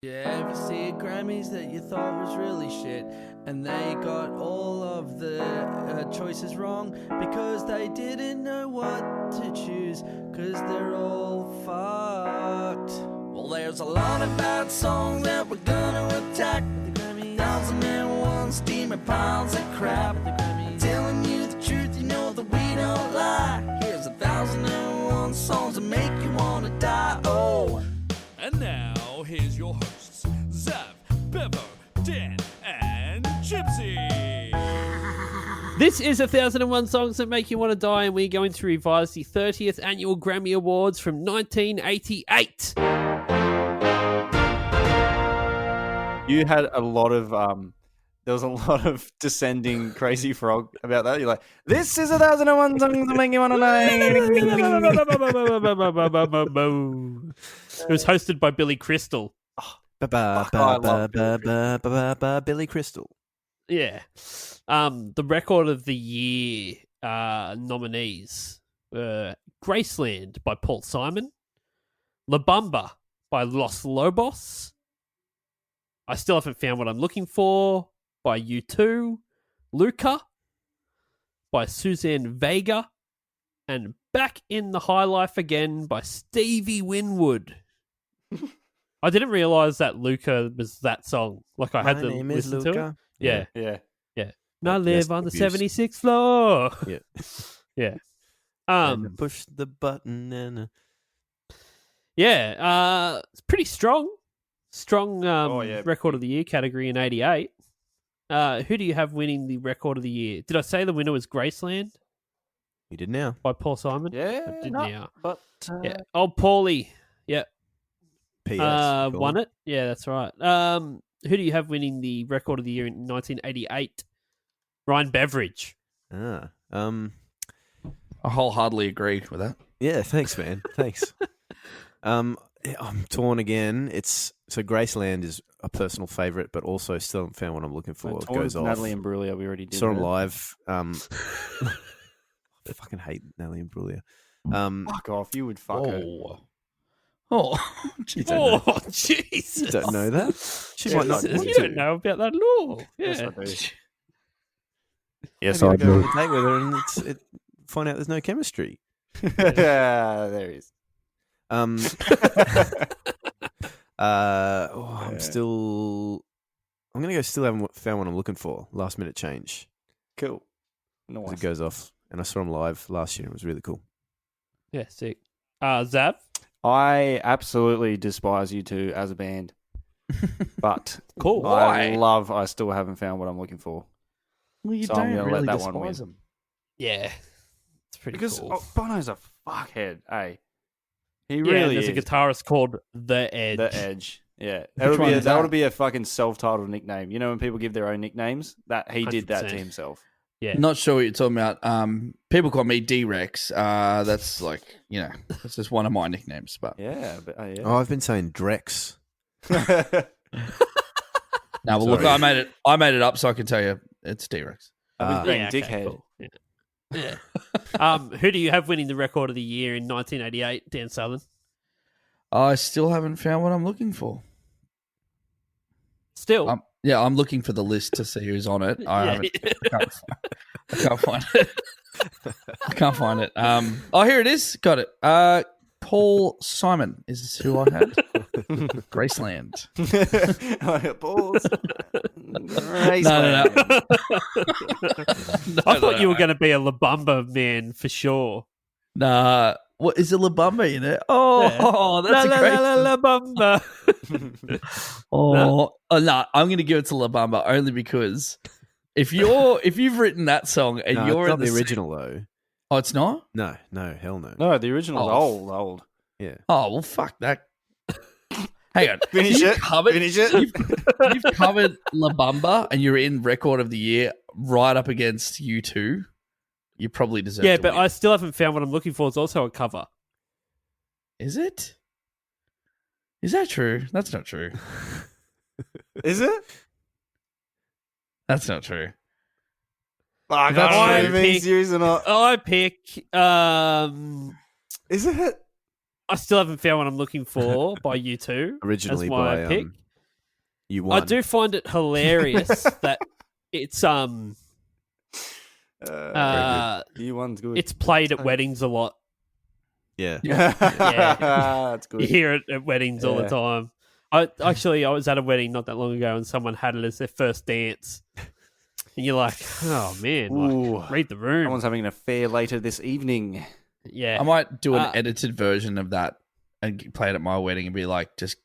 Yeah, if you see Grammys that you thought was really shit and they got all of the choices wrong because they didn't know what to choose because they're all fucked. Well, there's a lot of bad songs that we're gonna attack. The Grammys, 1001 steaming piles of crap. The Grammys, telling you the truth, you know that we don't lie. Here's 1001 songs that make you wanna die. Oh. And now, here's your hosts, Zav, Bevo, Dan, and Gypsy. This is 1001 Songs That Make You Want to Die, and we're going to revise the 30th Annual Grammy Awards from 1988. You had a lot of, there was a lot of descending Crazy Frog about that. You're like, this is 1001 Songs That Make You Want to Die. It was hosted by Billy Crystal. Billy Crystal. Yeah. The record of the year nominees were Graceland by Paul Simon, La Bamba by Los Lobos, I Still Haven't Found What I'm Looking For by U2, Luca by Suzanne Vega, and Back in the High Life Again by Stevie Winwood. I didn't realise that Luca was that song. Like I had to listen to it. Yeah. And I live on the 76th floor. Yeah. Yeah. Push the button and... Yeah. It's pretty strong. Strong record of the year category in 88. Who do you have winning the record of the year? Did I say the winner was Graceland? You did now. By Paul Simon? Yeah, I did now. But yeah. Oh, Paulie. Yeah. PS. Won it. Yeah, that's right. Who do you have winning the record of the year in 1988? Ryan Beveridge. I wholeheartedly agree with that. Yeah, thanks, man. Thanks. I'm torn again. So Graceland is a personal favourite, but also Still Haven't Found What I'm Looking For. It goes off. Natalie Imbruglia, we already did. Saw him live. I fucking hate Natalie Imbruglia. Fuck off, you would fuck her. Oh, Jesus. You don't know that? She might not want You to. don't know about that at all. Yeah. Yes, Maybe I I'll go do. on a date with her and find out there's no chemistry. There he is. I'm going to go Still Haven't Found What I'm Looking For. Last minute change. Cool. 'Cause Nice. it goes off. And I saw him live last year. It was really cool. Yeah, sick. Zav? I absolutely despise you two as a band. But Cool. I still haven't found what I'm looking for. Well, you So I'm don't gonna really let that one despise win. them. Yeah. It's pretty Because cool. Bono's a fuckhead, eh? He Yeah, really there's is. a guitarist called The Edge. The Edge. Yeah. Which one is That that? would be a fucking self-titled nickname. You know when people give their own nicknames? That he did that to 100%. himself. Yeah. Not sure what you're talking about. People call me D-Rex. That's like, that's just one of my nicknames. But Yeah, but yeah. Oh, I've been saying Drex. no, well, look, Sorry. I made it up, so I can tell you it's D-Rex. I've been saying Yeah, okay, dickhead. cool. Yeah. Who do you have winning the record of the year in 1988, Dan Southern? I still haven't found what I'm looking for. Still. I'm looking for the list to see who's on it. I can't find it. I can't find it. Here it is. Got it. Paul Simon is who I had. Graceland. Balls. No. I thought you were going to be a La Bamba man for sure. Nah. What is it? La Bamba in it? Oh, that's a great. La Bamba. No, I'm going to give it to La Bamba only because if you've written that song and No, you're it's in not the original, though. Oh, it's not. No, hell no. No, the original's Oh. old. Yeah. Oh well, fuck that. Hang on, Finish You've it. covered- Finish it. You've covered La Bamba and you're in record of the year right up against U2. You probably deserve. Yeah, to but win. I still haven't found what I'm looking for. It's also a cover. Is it? Is that true? That's not true. Is it? That's not true. I That's can't true. remember being serious or not. I pick. Is it? I still haven't found what I'm looking for by U2. Originally as my by pick. You won. I do find it hilarious that it's You one's good. it's played at weddings a lot. Yeah. That's good. You hear it at weddings all the Yeah. time. I was at a wedding not that long ago and someone had it as their first dance. And you're like, oh man, Ooh. like, read the room. Someone's having an affair later this evening. Yeah. I might do an edited version of that and play it at my wedding and be like, just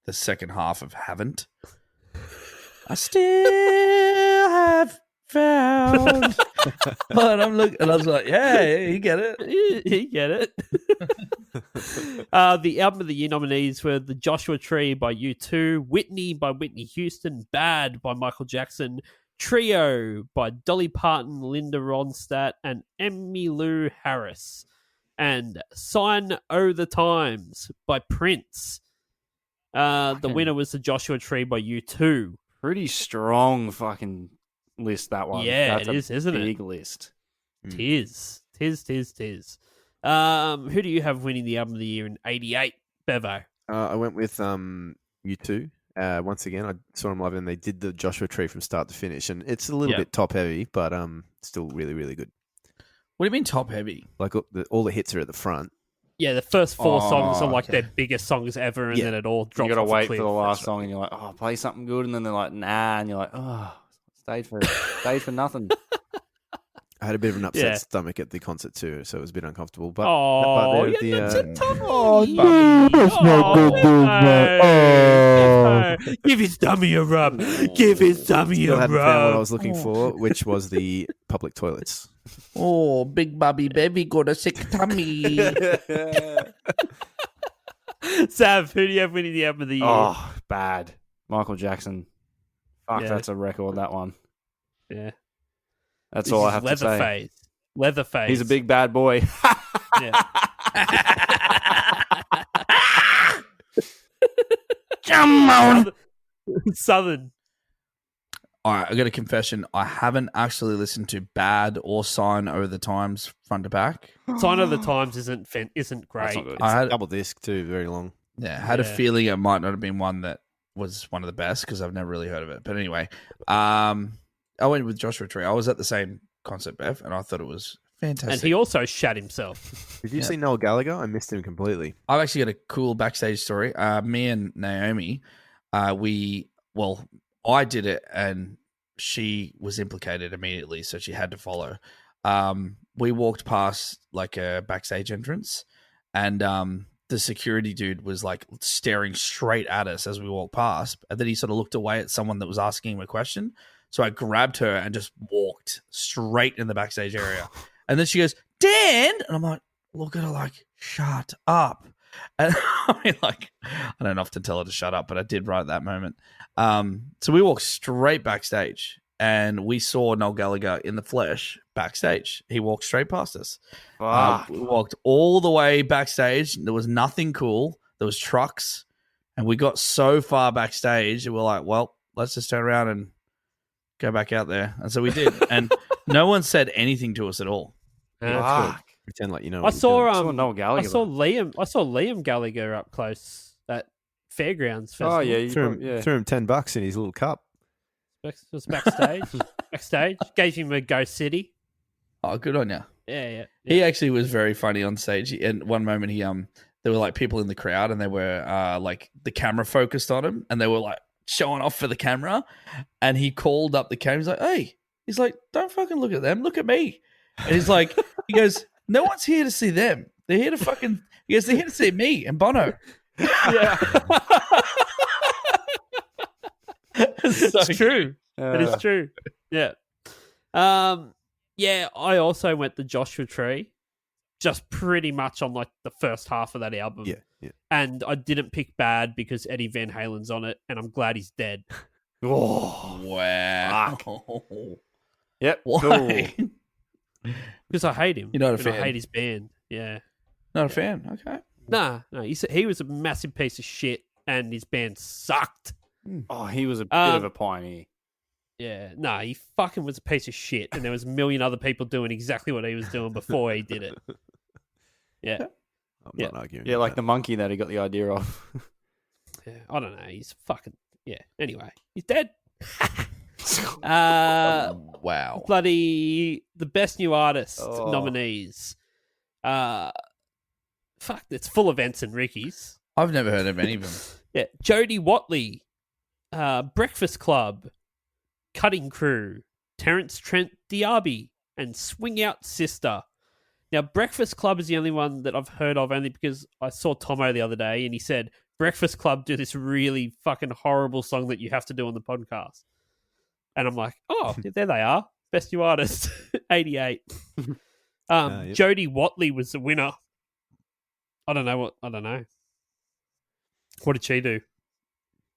the second half of Haven't. I still have found. But I'm looking, and I was like, yeah, you get it. You get it. The album of the year nominees were The Joshua Tree by U2, Whitney by Whitney Houston, Bad by Michael Jackson, Trio by Dolly Parton, Linda Ronstadt, and Emmylou Harris, and Sign O' the Times by Prince. The winner was The Joshua Tree by U2. Pretty strong fucking list, that one. Yeah, That's it is, isn't it? big list. Tis. Who do you have winning the album of the year in '88, Bevo? I went with U2. Once again, I saw them live and they did the Joshua Tree from start to finish. And it's a little bit top heavy, but still really, really good. What do you mean top heavy? Like all the hits are at the front. Yeah, the first four Oh, songs are like okay. their biggest songs ever, and Yeah. then it all You drops. got to off a wait for cliff. the last That's song and you're like, oh, play something good. And then they're like, nah. And you're like, oh, stayed for nothing. I had a bit of an upset Yeah. stomach at the concert too, so it was a bit uncomfortable. But, Oh, but yeah, the, that's a tummy. Oh, that's not good, Give his tummy a rub. Give his tummy still a hadn't found what I rub. was looking for, which was the public toilets. Oh, big Bobby baby got a sick tummy. Sav, who do you have winning the album of the year? Oh, bad. Michael Jackson. Fuck, Yeah. that's a record, that one. Yeah, That's This all I is have to say. Leatherface. Leatherface. He's a big bad boy. Yeah. Come on. Southern. All right, I got a confession. I haven't actually listened to Bad or Sign Over the Times front to back. Sign of the Times isn't great. not good. It's I had- double disc too, very long. Yeah, I had a Yeah. feeling it might not have been one that was one of the best because I've never really heard of it. But anyway, I went with Joshua Tree. I was at the same concert, Bev, and I thought it was fantastic. And he also shat himself. Did you see Noel Gallagher? I missed him completely. I've actually got a cool backstage story. Me and Naomi, I did it and she was implicated immediately, so she had to follow. We walked past like a backstage entrance and the security dude was like staring straight at us as we walked past. And then he sort of looked away at someone that was asking him a question. So I grabbed her and just walked straight in the backstage area. And then she goes, Dan! And I'm like, look at her like, shut up. And I mean, like, I don't often tell her to shut up, but I did right at that moment. So we walked straight backstage and we saw Noel Gallagher in the flesh backstage. He walked straight past us. Fuck. We walked all the way backstage. There was nothing cool. There was trucks. And we got so far backstage and we're like, well, let's just turn around and go back out there. And so we did. And no one said anything to us at all. Fuck. Pretend like you know. I What you're saw doing. Noel I Gallagher. saw Liam Gallagher up close at Fairgrounds Festival. Oh, yeah. You threw probably- him, yeah. threw him $10 in his little cup. It was backstage. Gave him a Go City. Oh, good on you. Yeah. He actually was very funny on stage. And one moment there were like people in the crowd and they were like the camera focused on him and they were like showing off for the camera. And he called up the camera. He's like, hey, don't fucking look at them. Look at me. And he's like, he goes, no one's here to see them. They're here to they're here to see me and Bono. Yeah. It's true. It is true. Yeah. Yeah, I also went the Joshua Tree, just pretty much on like the first half of that album. Yeah. And I didn't pick Bad because Eddie Van Halen's on it, and I'm glad he's dead. Oh. Wow. Yep. Why? Cool. Because I hate him. You're not a and fan? I hate his band. Yeah. Not a fan. Okay. Nah, he was a massive piece of shit, and his band sucked. Oh, he was a bit of a pioneer. Yeah, no, he fucking was a piece of shit, and there was a million other people doing exactly what he was doing before he did it. Yeah, I'm Yeah. not arguing. Yeah, with like that. the monkey that he got the idea of. yeah, I don't know. He's fucking yeah. Anyway, he's dead. Wow. Bloody the best new artist Oh. nominees. Fuck, it's full of Ensign Rickies. I've never heard of any of them. Yeah, Jodie Watley, Breakfast Club, Cutting Crew, Terence Trent D'Arby, and Swing Out Sister. Now, Breakfast Club is the only one that I've heard of, only because I saw Tomo the other day and he said Breakfast Club do this really fucking horrible song that you have to do on the podcast. And I'm like, oh, there they are. Best new artist, 88. Yep. Jodie Watley was the winner. I don't know. What did she do?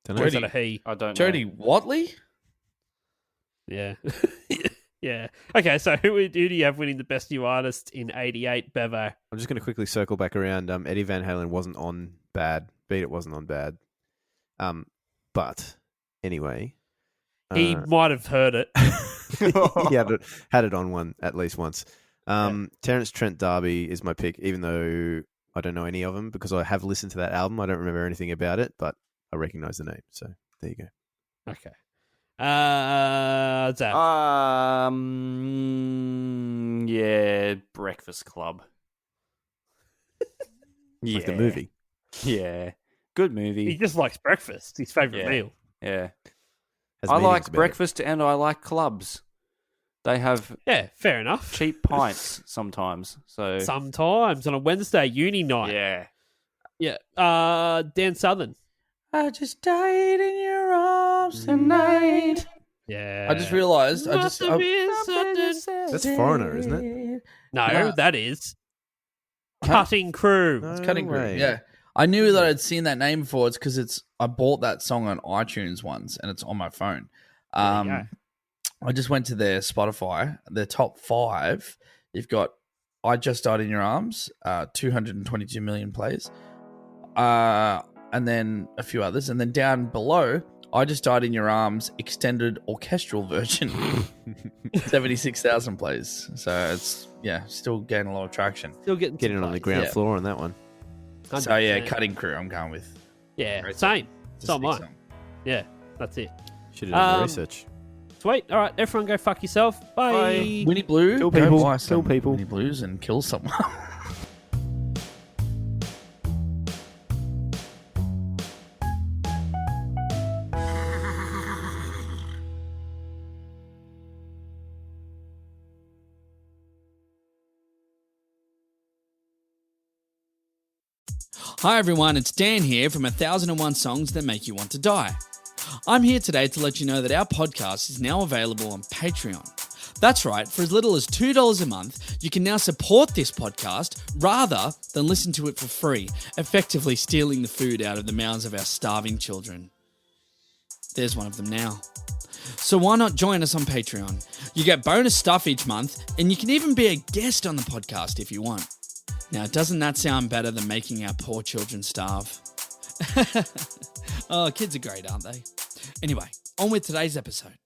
Don't Or know. is that a he? I don't know. Jodie Watley? Yeah. Yeah. Okay, so who do you have winning the best new artist in 88, Bevo? I'm just going to quickly circle back around. Eddie Van Halen wasn't on Bad. Beat It wasn't on Bad. But anyway, He might have heard it. he had it on one at least once. Terence Trent D'Arby is my pick, even though I don't know any of them because I have listened to that album. I don't remember anything about it, but I recognize the name. So there you go. Okay. Zach. Yeah, Breakfast Club. Yeah, Like the movie. Yeah, good He movie. just likes breakfast. His favourite Yeah. meal. Yeah, Has I meanings like about it. breakfast and I like clubs. They have Yeah, fair enough. cheap pints sometimes. So Sometimes on a Wednesday, uni night. yeah, Yeah. Dan Southern. I just died in your arms tonight. Yeah. I just realised. That's That's Foreigner, isn't it? No, No. that is Huh? Cutting Crew. No Cutting Crew. way. Yeah. I knew that I'd seen that name before. It's because I bought that song on iTunes once and it's on my phone. There you go. I just went to their Spotify, their top 5. You've got I Just Died in Your Arms, 222 million plays. And then a few others. And then down below, I Just Died in Your Arms extended orchestral version, 76,000 plays. So it's, still getting a lot of traction. Still getting Getting on the ground Yeah. floor on that one. So yeah, 100%. Cutting Crew, I'm going with. Yeah, Great same. It's a So am sick I. song. Yeah, that's it. Should have done the Um, research. Sweet. All right, everyone go fuck yourself. Bye. Winnie Blue, Kill go people, buy kill some people. Winnie Blues and kill someone. Hi everyone, it's Dan here from 1001 Songs That Make You Want to Die. I'm here today to let you know that our podcast is now available on Patreon. That's right, for as little as $2 a month, you can now support this podcast rather than listen to it for free, effectively stealing the food out of the mouths of our starving children. There's one of them now. So why not join us on Patreon? You get bonus stuff each month, and you can even be a guest on the podcast if you want. Now, doesn't that sound better than making our poor children starve? Oh, kids are great, aren't they? Anyway, on with today's episode.